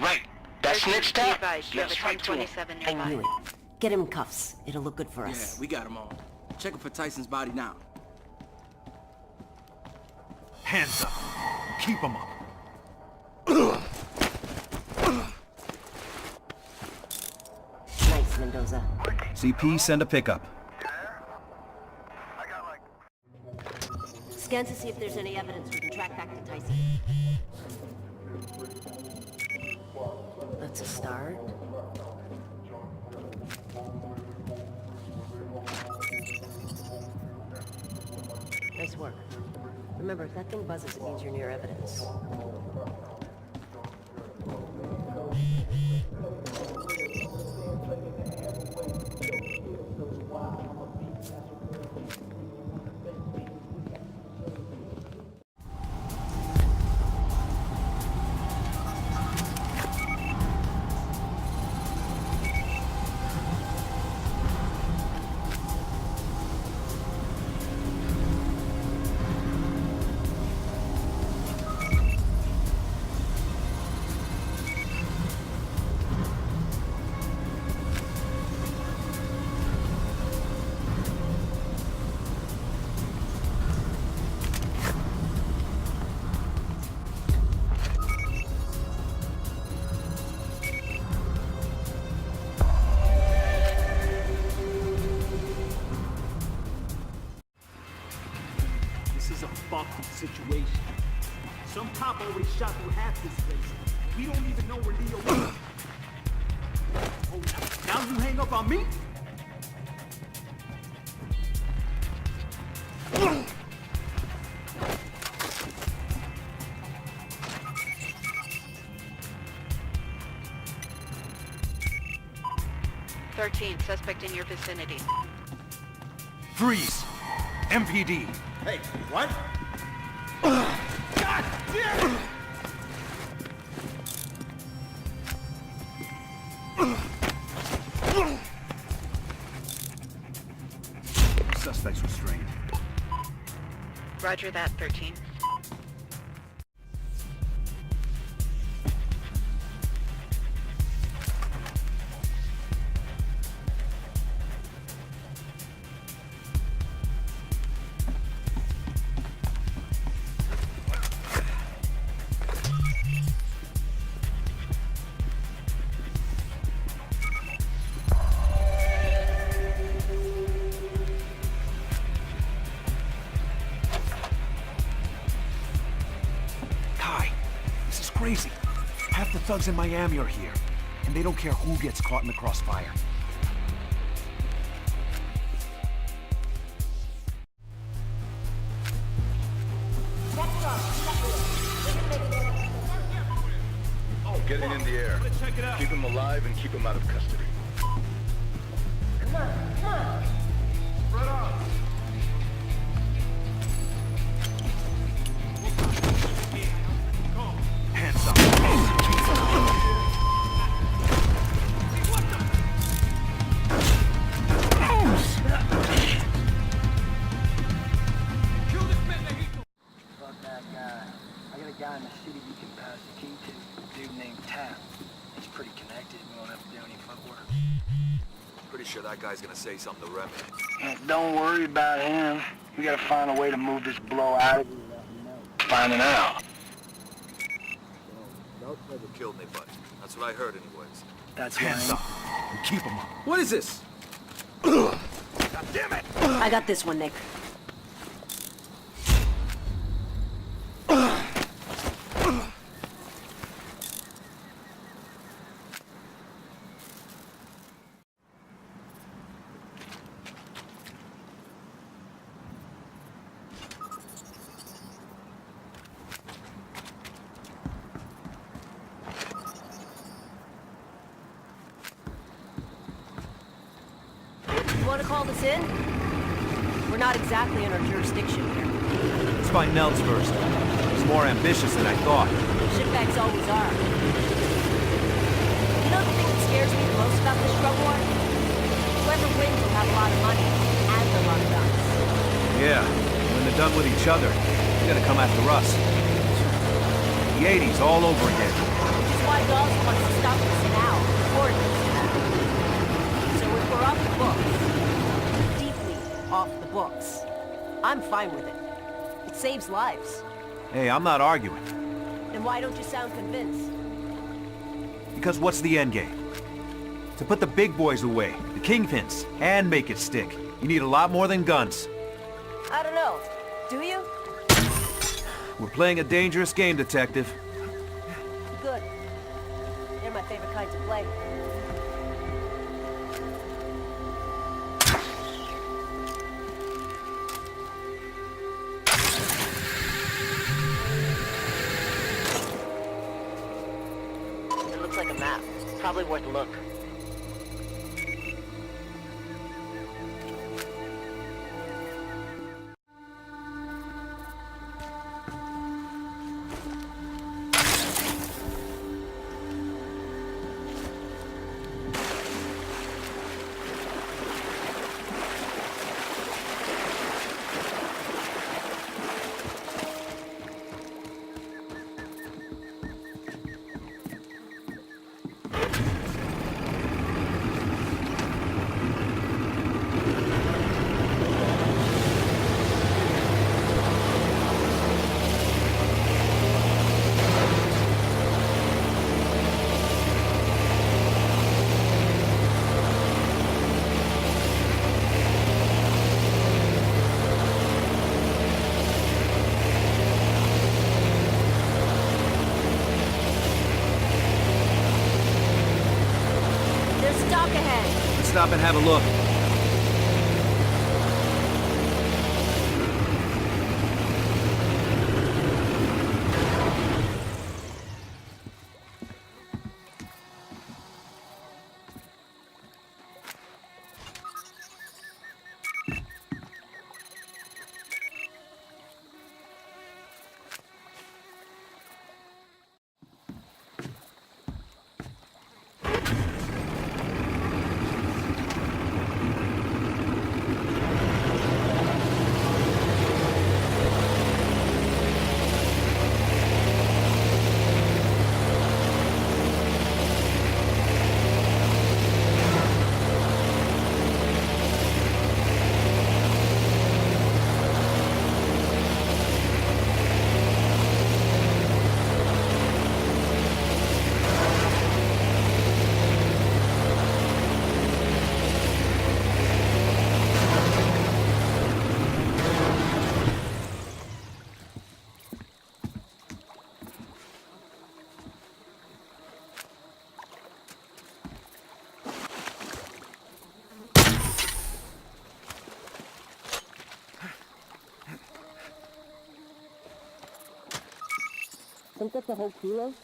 right. That snitch top? Let's right to him. I knew it. Get him in cuffs. It'll look good for us. Yeah, we got him all. Checking for Tyson's body now. Hands up. Keep him up. Nice, Mendoza. CP, send a pickup. Scan to see if there's any evidence we can track back to Tyson. That's a start. Nice work. Remember, if that thing buzzes, it means you're near evidence. Situation. Some cop already shot through half this place. We don't even know where Leo is. Oh, now you hang up on me? Suspect in your vicinity. Freeze! MPD! Hey, what? God damn it! Suspects restrained. Roger that, 13. Crazy. Half the thugs in Miami are here, and they don't care who gets caught in the crossfire. Getting in the air. Keep him alive and keep him out of custody. Come on, come on! Spread out! Hands up. Fuck that guy. I got a guy in the city you can pass the key to. A dude named Tam. He's pretty connected. We won't have to do any footwork. Pretty sure that guy's gonna say something to Remy. Don't worry about him. We gotta find a way to move this blow out of here without him knowing. Finding out. Never killed anybody. That's what I heard anyways. That's Hands right. up and keep them up. What is this? God damn it! I got this one, Nick. You want to call this in? We're not exactly in our jurisdiction here. Let's find Neltz first. He's more ambitious than I thought. Shitbags always are. You know the thing that scares me the most about this drug war? Whoever wins will have a lot of money and a lot of guns. Yeah, when they're done with each other, they're gonna come after us. The 80s all over again. That's why Dawes wants to stop us now, before it gets to that. So if we're off the books, deeply off the books, I'm fine with it. It saves lives. Hey, I'm not arguing. Then why don't you sound convinced? Because what's the end game? To put the big boys away, the kingpins, and make it stick, you need a lot more than guns. I don't know. Do you? We're playing a dangerous game, Detective. Good. They're my favorite kind to play. It looks like a map. Probably worth a look. Stop and have a look. Think that's a whole kilo?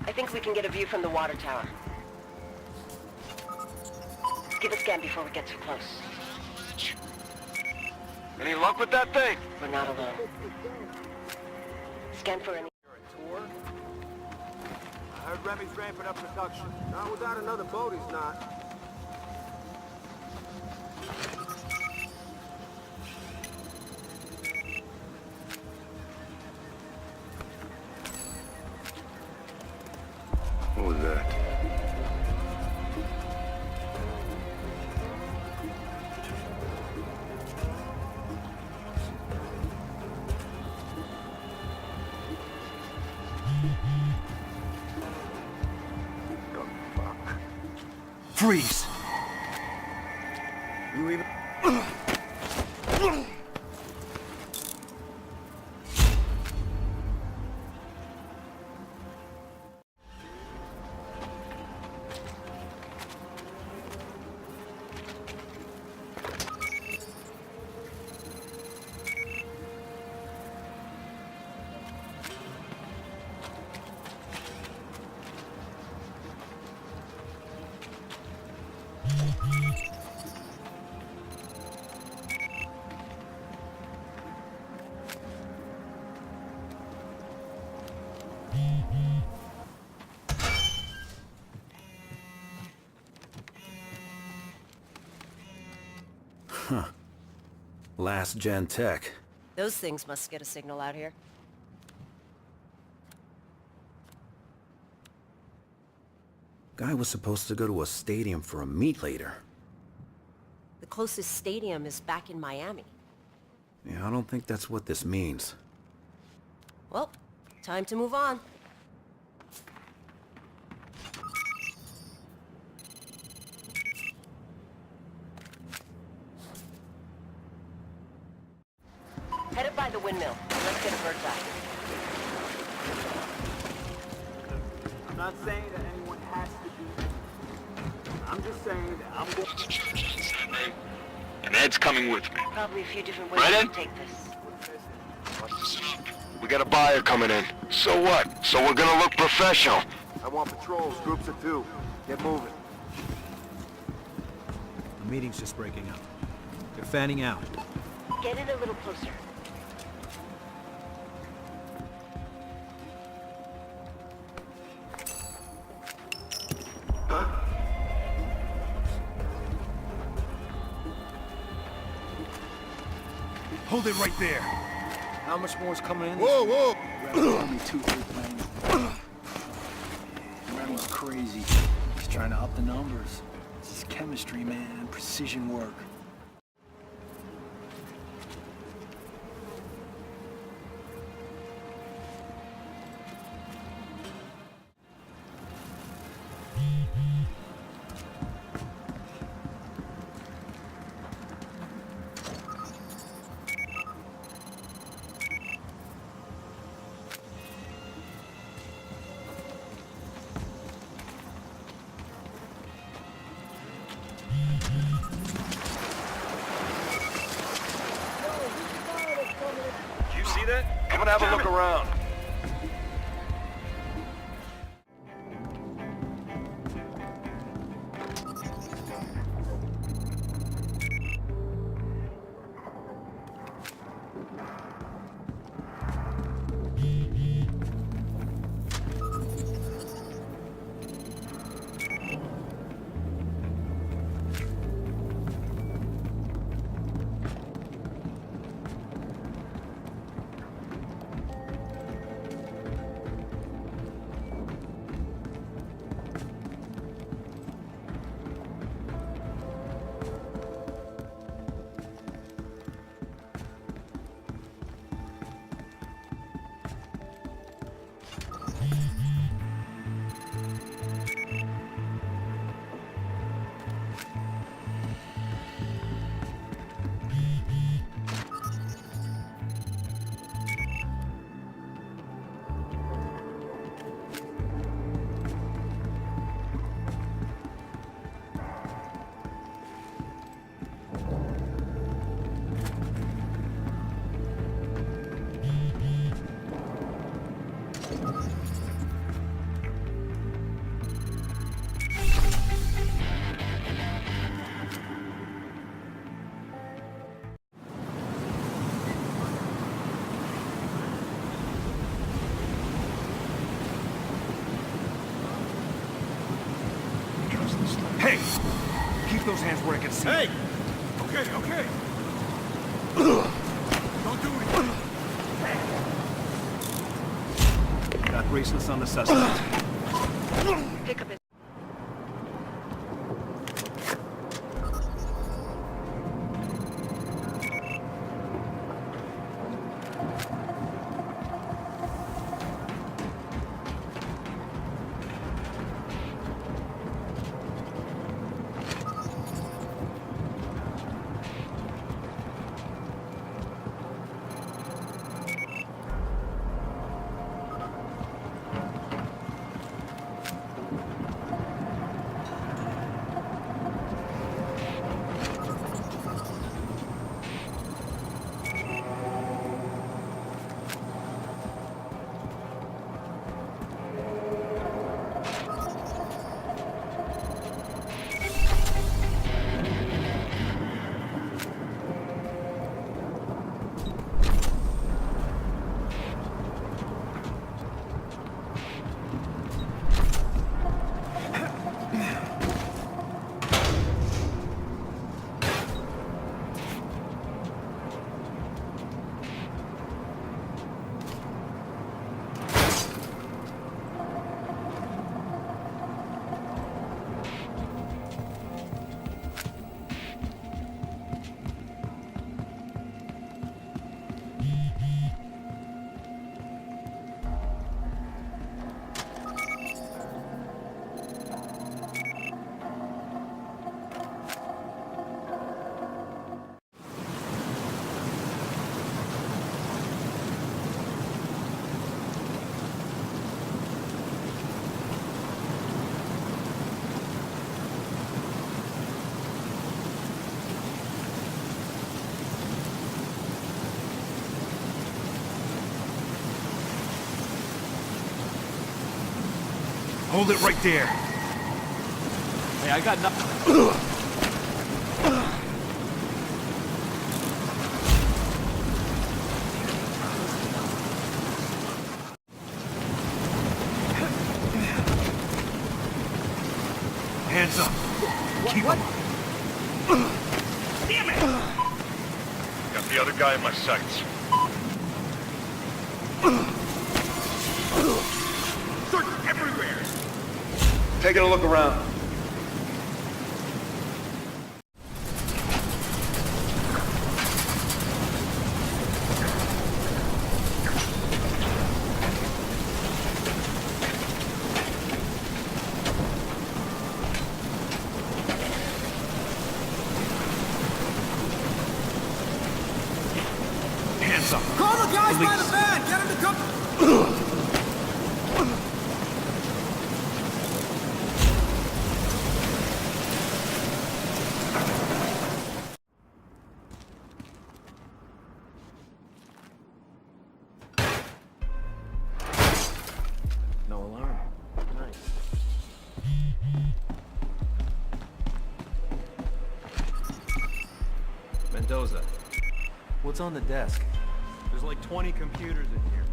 I think we can get a view from the water tower. Give a scan before we get too close. Any luck with that thing? We're not alone. Scan for any... Tour? I heard Remy's ramping up production. Not without another boat, he's not. What was that? The fuck? Freeze! You even... Last gen tech. Those things must get a signal out here. Guy was supposed to go to a stadium for a meet later. The closest stadium is back in Miami. Yeah, I don't think that's what this means. Well, time to move on. Headed by the windmill. Let's get a bird's eye. I'm not saying that anyone has to do it. I'm just saying that I'm going to church on Sunday. And Ed's coming with me. Probably a few different ways Right in? to take this. We got a buyer coming in. So what? So we're gonna look professional. I want patrols, groups of 2. Get moving. The meeting's just breaking up. They're fanning out. Get in a little closer. Hold it right there! How much more is coming in? Whoa, whoa! Only 2 3 planes. Reynolds crazy. He's trying to up the numbers. This is chemistry, man. Precision work. You see that? Come and have a look around. Hey! Keep those hands where I can see. Hey! Okay, okay. Don't do it! Got bracelets on the suspect. Pick up his... Hold it right there. Hey, I got nothing. Hands up. Keep them. Damn it! Got the other guy in my sights. Search everywhere! Taking a look around. Hands up. Call the guys by the van! Get them to come... No alarm. Nice. Mendoza, what's on the desk? There's like 20 computers in here.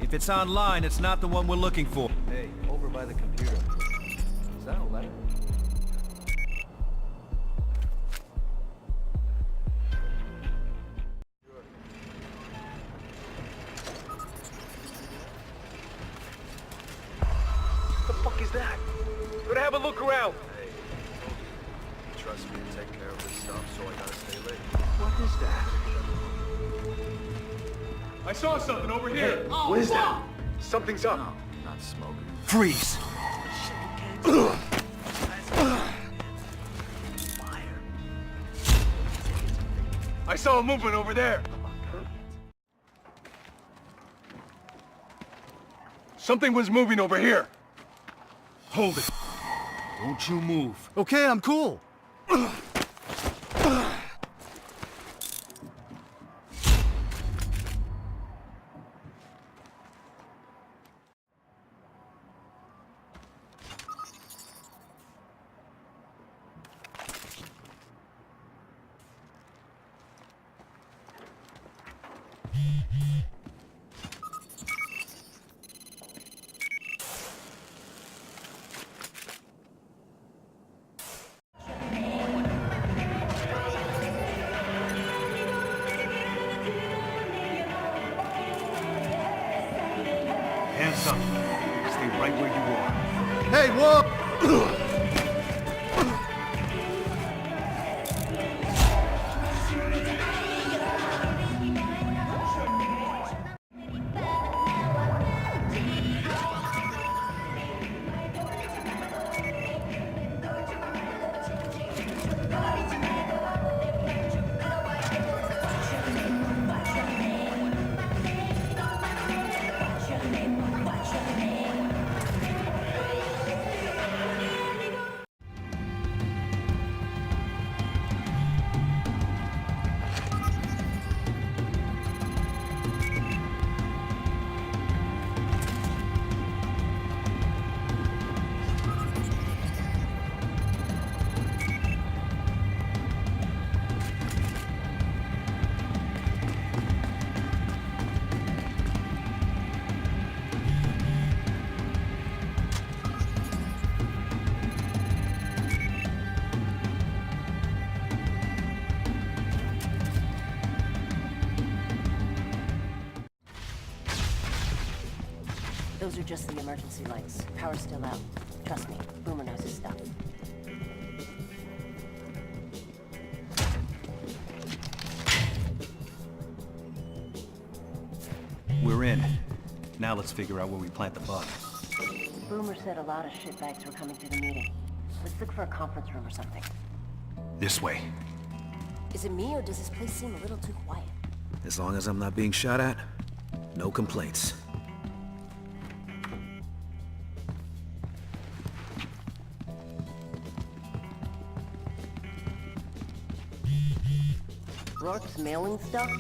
If it's online, it's not the one we're looking for. Hey, over by the computer. Is that a letter? What the fuck is that? Gonna have a look around. Hey, trust me to take care of this stuff, so I gotta stay late. What is that? I saw something over here. What is that? Something's up. No, not smoking. Freeze! I saw a movement over there. Something was moving over here. Hold it. Don't you move. Okay, I'm cool. Hands up. Stay right where you are. Hey, whoa! Those are just the emergency lights. Power's still out. Trust me, Boomer knows his stuff. We're in. Now let's figure out where we plant the bug. Boomer said a lot of shitbags were coming to the meeting. Let's look for a conference room or something. This way. Is it me, or does this place seem a little too quiet? As long as I'm not being shot at, no complaints. Roark's mailing stuff?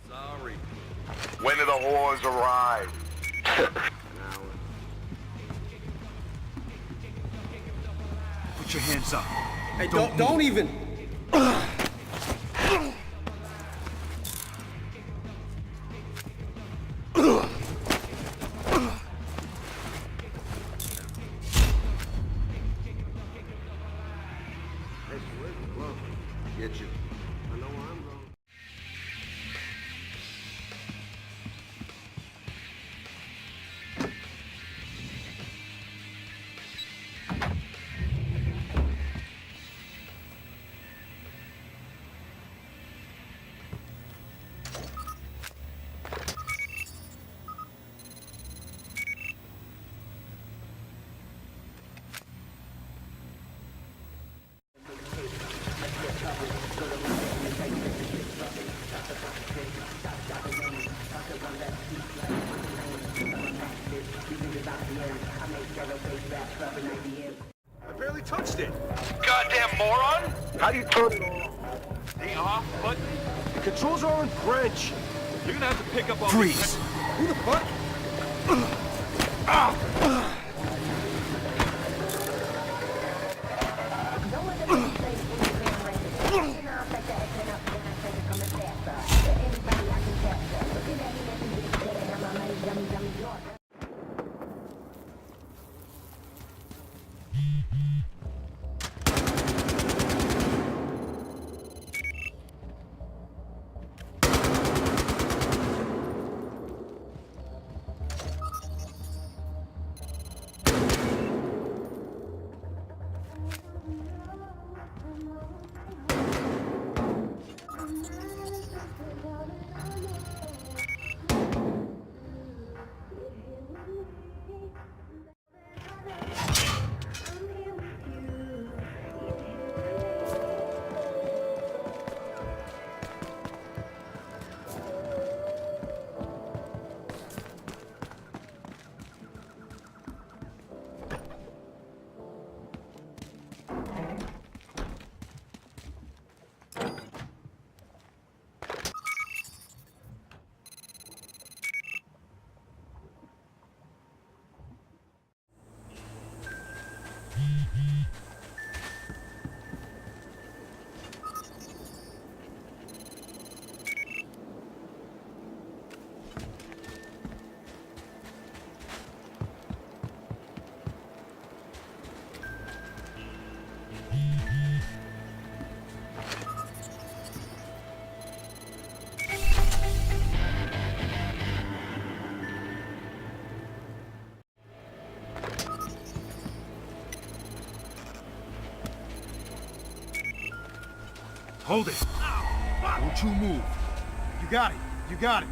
Sorry, arrived. Put your hands up. Hey, don't even. Get you. I know where I'm going. I barely touched it. Goddamn moron! How do you turn it off? The off button? The controls are in French. You're gonna have to pick up all Freeze! Who the fuck? Hold it. Don't you move. You got it. You got it.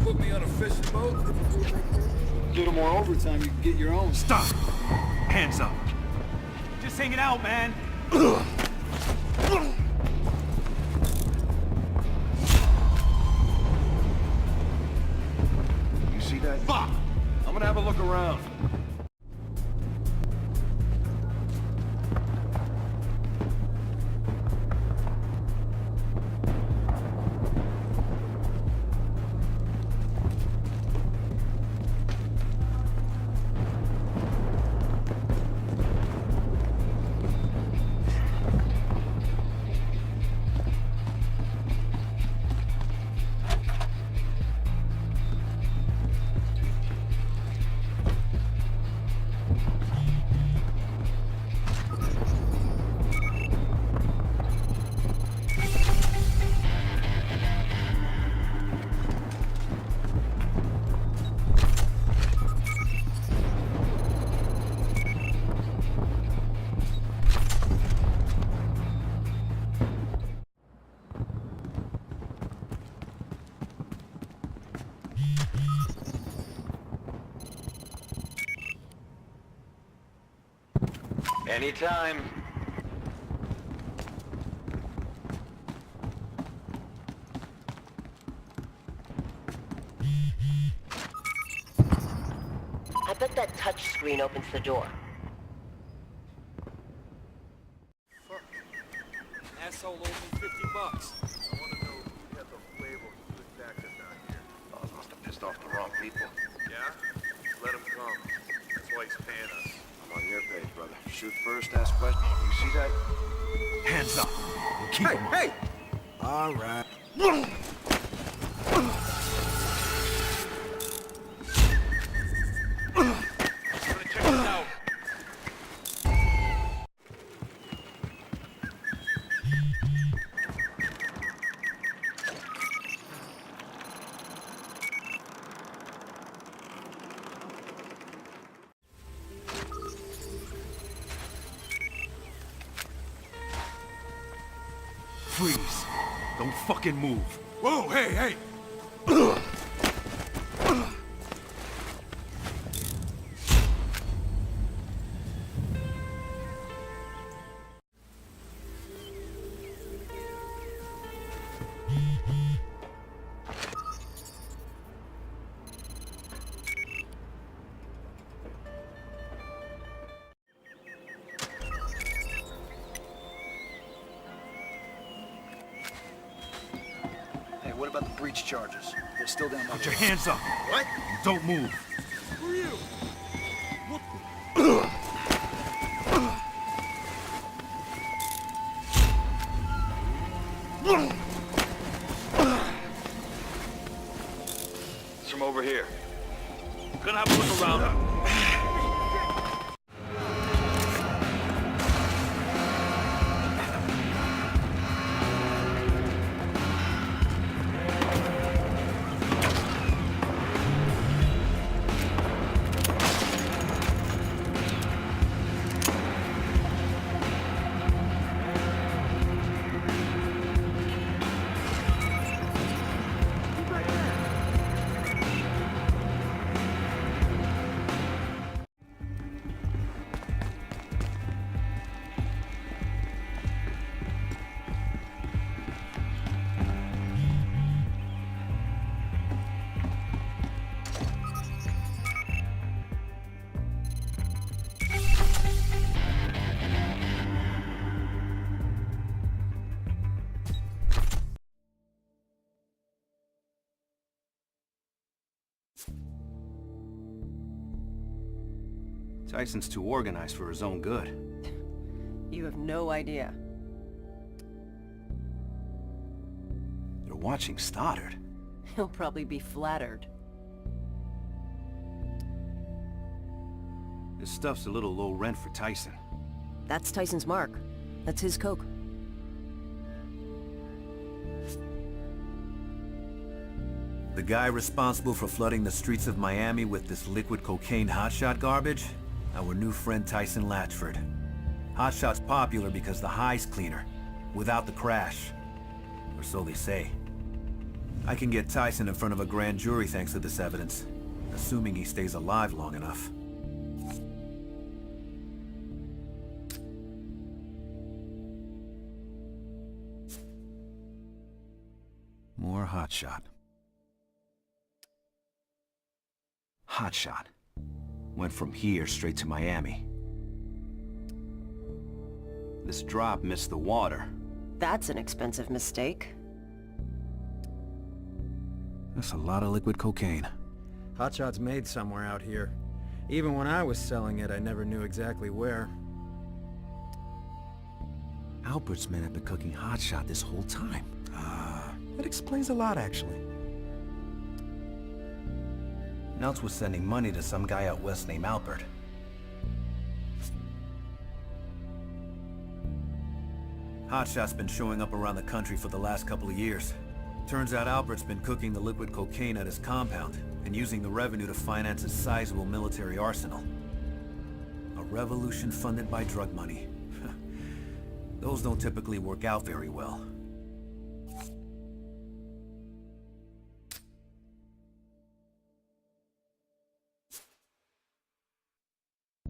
Put me on a fishing boat. A little more overtime, you can get your own. Stop! Hands up. Just hanging out, man. You see that? Fuck! I'm gonna have a look around. Anytime. I bet that touch screen opens the door. Asshole owes me $50. I want to know who had the flavor to attack us down here. Boss must have pissed off the wrong people. Yeah? Let him come. That's why he's paying us. I'm on your page, brother. Shoot first, ask questions. You see that? Hands up. Keep 'em up. Hey! All right. Check this out. Freeze. Don't fucking move. Whoa, hey, hey! Hey, what about the breach charges? They're still down by Put your hands up. What? Don't move. Who are you? It's from over here. Gonna have a look around. Tyson's too organized for his own good. You have no idea. They're watching Stoddard. He'll probably be flattered. This stuff's a little low rent for Tyson. That's Tyson's mark. That's his coke. The guy responsible for flooding the streets of Miami with this liquid cocaine hotshot garbage? Our new friend Tyson Latchford. Hotshot's popular because the high's cleaner, without the crash. Or so they say. I can get Tyson in front of a grand jury thanks to this evidence, assuming he stays alive long enough. More hotshot. Hotshot. Went from here straight to Miami. This drop missed the water. That's an expensive mistake. That's a lot of liquid cocaine. Hotshot's made somewhere out here. Even when I was selling it, I never knew exactly where. Albert's men have been cooking hotshot this whole time. That explains a lot, actually. Neltz was sending money to some guy out west named Albert. Hotshot's been showing up around the country for the last couple of years. Turns out Albert's been cooking the liquid cocaine at his compound and using the revenue to finance his sizable military arsenal. A revolution funded by drug money. Those don't typically work out very well.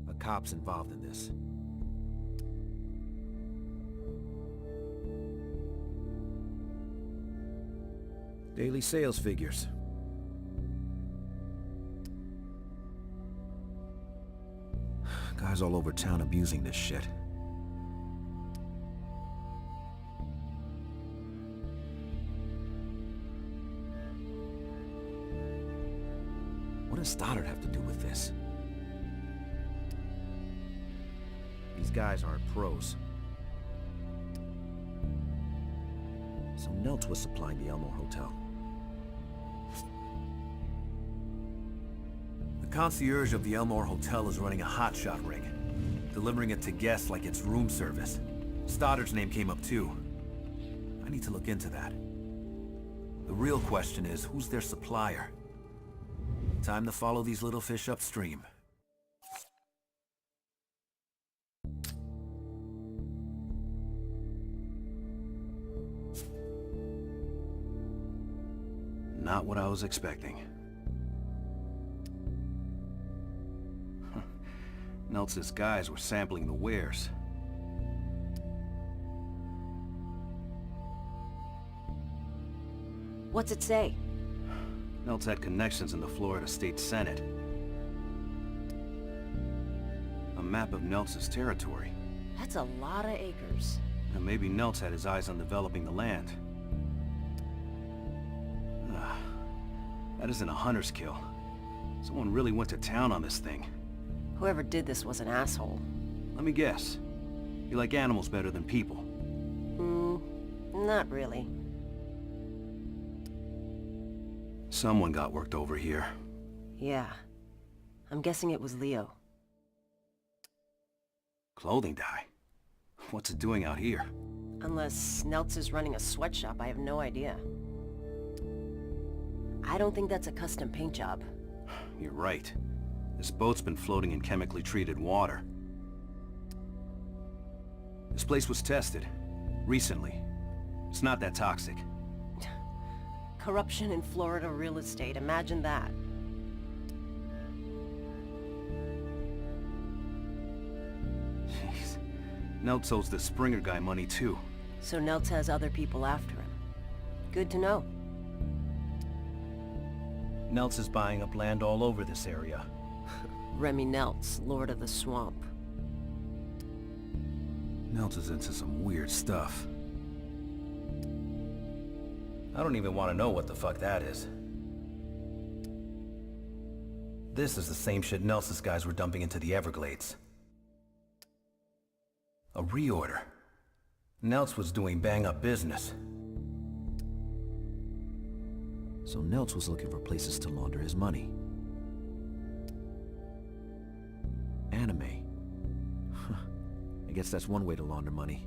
A cop's involved in this. Daily sales figures. Guys all over town abusing this shit. What does Stoddard have to do with this? These guys aren't pros. So Neltz was supplying the Elmore Hotel. The concierge of the Elmore Hotel is running a hotshot ring, delivering it to guests like it's room service. Stoddard's name came up too. I need to look into that. The real question is, who's their supplier? Time to follow these little fish upstream. Not what I was expecting. Neltz's guys were sampling the wares. What's it say? Neltz had connections in the Florida State Senate. A map of Neltz's territory. That's a lot of acres. And maybe Neltz had his eyes on developing the land. That isn't a hunter's kill. Someone really went to town on this thing. Whoever did this was an asshole. Let me guess. You like animals better than people? Not really. Someone got worked over here. Yeah. I'm guessing it was Leo. Clothing dye? What's it doing out here? Unless Neltz is running a sweatshop, I have no idea. I don't think that's a custom paint job. You're right. This boat's been floating in chemically treated water. This place was tested. Recently. It's not that toxic. Corruption in Florida real estate, imagine that. Jeez. Neltz owes the Springer guy money too. So Neltz has other people after him. Good to know. Neltz is buying up land all over this area. Remy Neltz, Lord of the Swamp. Neltz is into some weird stuff. I don't even want to know what the fuck that is. This is the same shit Neltz's guys were dumping into the Everglades. A reorder. Neltz was doing bang-up business. So Neltz was looking for places to launder his money. Anime. I guess that's one way to launder money.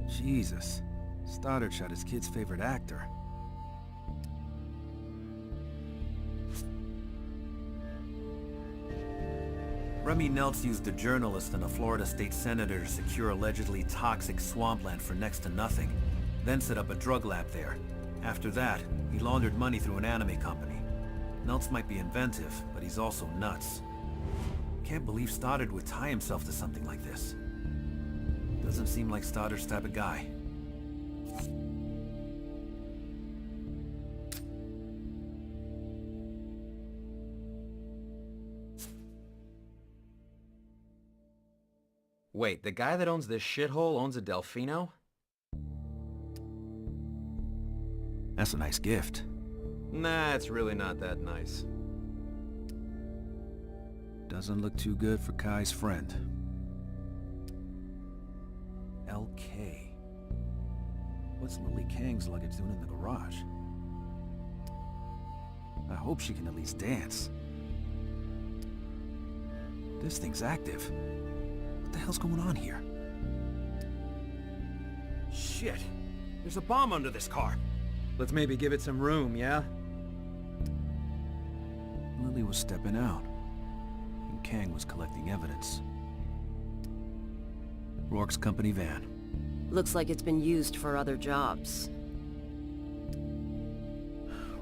Jesus. Stoddard shot his kid's favorite actor. Remy Neltz used a journalist and a Florida state senator to secure allegedly toxic swampland for next to nothing, then set up a drug lab there. After that, he laundered money through an anime company. Neltz might be inventive, but he's also nuts. Can't believe Stoddard would tie himself to something like this. Doesn't seem like Stoddard's type of guy. Wait, the guy that owns this shithole owns a Delfino? That's a nice gift. Nah, it's really not that nice. Doesn't look too good for Kai's friend. LK. What's Lily Kang's luggage doing in the garage? I hope she can at least dance. This thing's active. What the hell's going on here? Shit! There's a bomb under this car! Let's maybe give it some room, yeah? Lily was stepping out, and Kang was collecting evidence. Roark's company van. Looks like it's been used for other jobs.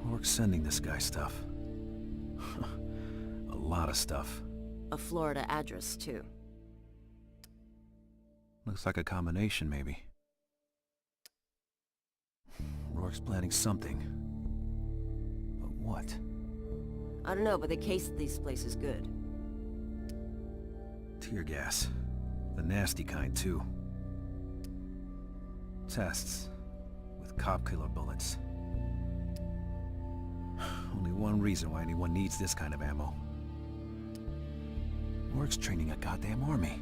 Roark's sending this guy stuff. A lot of stuff. A Florida address, too. Looks like a combination, maybe. Roark's planning something. But what? I don't know, but the case at these places good. Tear gas. The nasty kind, too. Tests. With cop killer bullets. Only one reason why anyone needs this kind of ammo. Roark's training a goddamn army.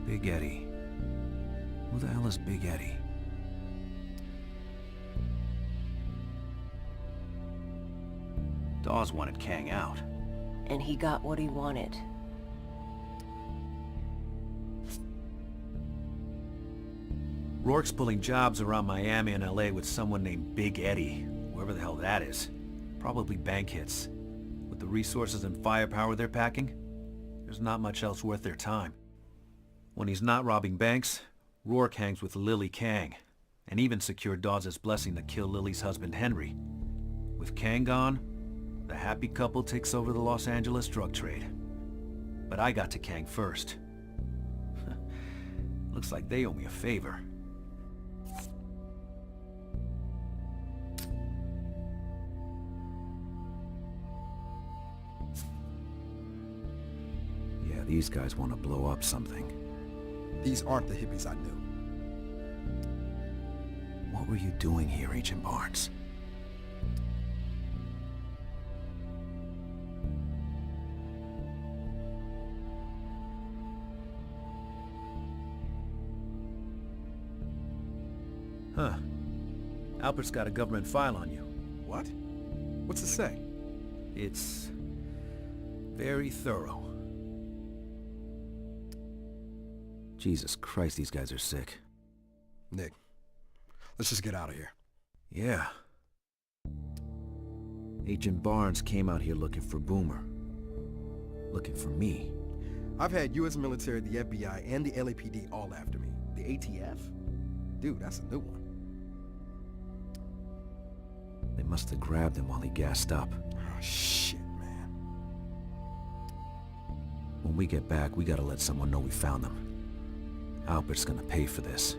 Big Eddie. Who the hell is Big Eddie? Dawes wanted Kang out. And he got what he wanted. Roark's pulling jobs around Miami and LA with someone named Big Eddie, whoever the hell that is. Probably bank hits. With the resources and firepower they're packing, there's not much else worth their time. When he's not robbing banks, Roark hangs with Lily Kang, and even secured Dawes' blessing to kill Lily's husband Henry. With Kang gone, the happy couple takes over the Los Angeles drug trade. But I got to Kang first. Looks like they owe me a favor. Yeah, these guys want to blow up something. These aren't the hippies I knew. What were you doing here, Agent Barnes? Huh. Albert's got a government file on you. What? What's it say? It's very thorough. Jesus Christ, these guys are sick. Nick, let's just get out of here. Yeah. Agent Barnes came out here looking for Boomer. Looking for me. I've had U.S. military, the FBI, and the LAPD all after me. The ATF? Dude, that's a new one. They must have grabbed him while he gassed up. Oh, shit, man. When we get back, we gotta let someone know we found them. Albert's gonna pay for this.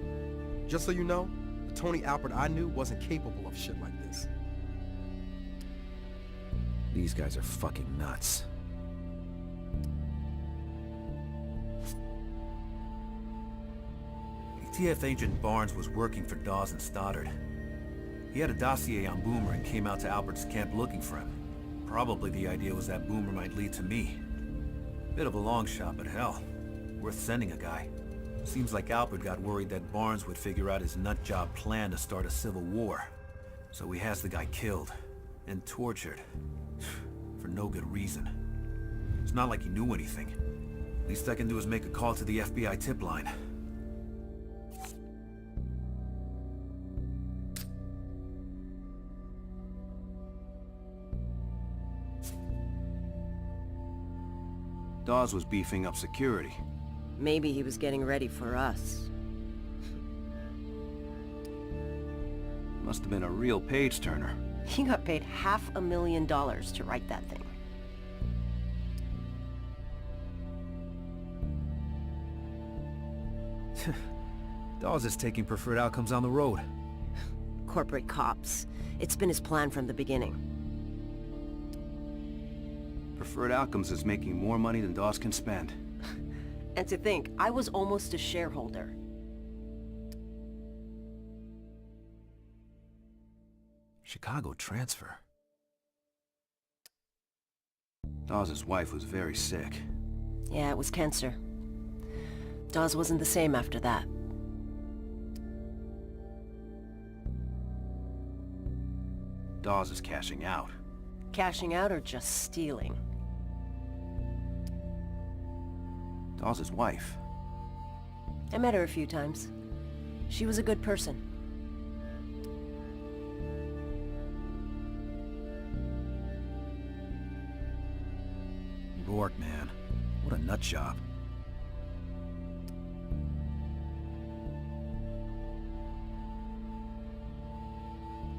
Just so you know, the Tony Albert I knew wasn't capable of shit like this. These guys are fucking nuts. ATF Agent Barnes was working for Dawes and Stoddard. He had a dossier on Boomer and came out to Albert's camp looking for him. Probably the idea was that Boomer might lead to me. Bit of a long shot, but hell, worth sending a guy. Seems like Albert got worried that Barnes would figure out his nutjob plan to start a civil war. So he has the guy killed and tortured for no good reason. It's not like he knew anything. Least I can do is make a call to the FBI tip line. Dawes was beefing up security. Maybe he was getting ready for us. Must have been a real page-turner. He got paid $500,000 to write that thing. Dawes is taking preferred outcomes on the road. Corporate cops. It's been his plan from the beginning. Preferred outcomes is making more money than Dawes can spend. And to think, I was almost a shareholder. Chicago transfer. Dawes' wife was very sick. Yeah, it was cancer. Dawes wasn't the same after that. Dawes is cashing out. Cashing out or just stealing? Dawes' wife. I met her a few times. She was a good person. Roark, man. What a nut job.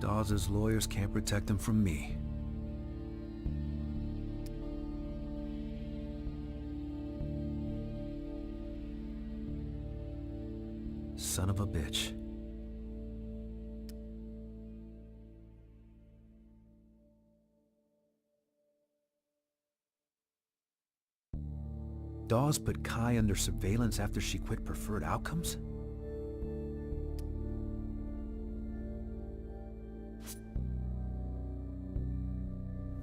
Dawes' lawyers can't protect him from me. Son of a bitch. Dawes put Kai under surveillance after she quit preferred outcomes?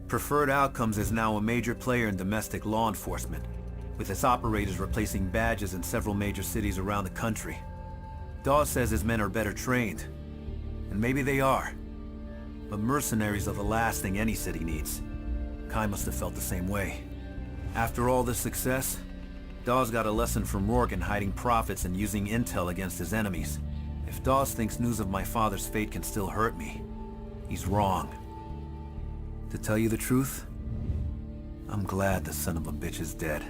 Preferred Outcomes is now a major player in domestic law enforcement, with its operators replacing badges in several major cities around the country. Dawes says his men are better trained, and maybe they are. But mercenaries are the last thing any city needs. Kai must have felt the same way. After all this success, Dawes got a lesson from Roark in hiding profits and using intel against his enemies. If Dawes thinks news of my father's fate can still hurt me, he's wrong. To tell you the truth, I'm glad the son of a bitch is dead.